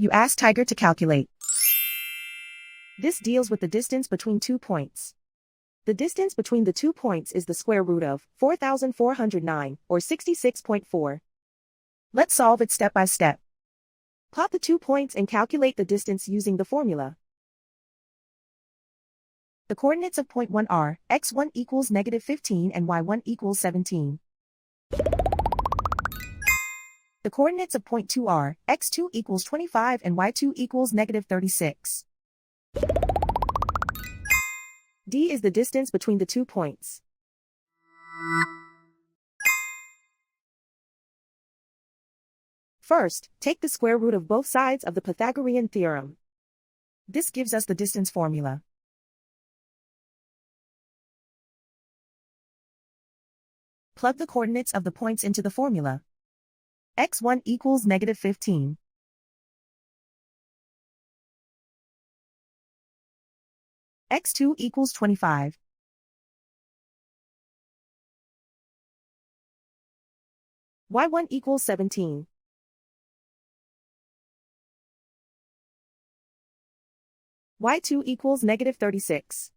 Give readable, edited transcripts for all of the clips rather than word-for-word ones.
You ask Tiger to calculate. This deals with the distance between 2 points. The distance between the 2 points is the square root of 4,409, or 66.4. Let's solve it step by step. Plot the 2 points and calculate the distance using the formula. The coordinates of point 1 are x1 equals -15 and y1 equals 17. The coordinates of point 2 are x2 equals 25 and y2 equals -36. D is the distance between the 2 points. First, take the square root of both sides of the Pythagorean theorem. This gives us the distance formula. Plug the coordinates of the points into the formula. x1 equals -15. x2 equals 25. y1 equals 17. y2 equals -36.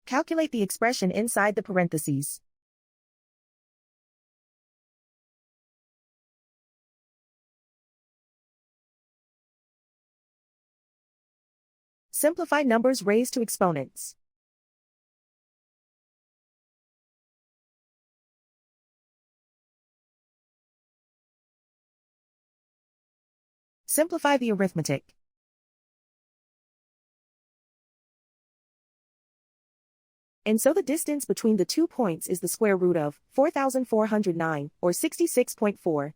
Calculate the expression inside the parentheses. Simplify numbers raised to exponents. Simplify the arithmetic. And so the distance between the 2 points is the square root of 4,409, or 66.4.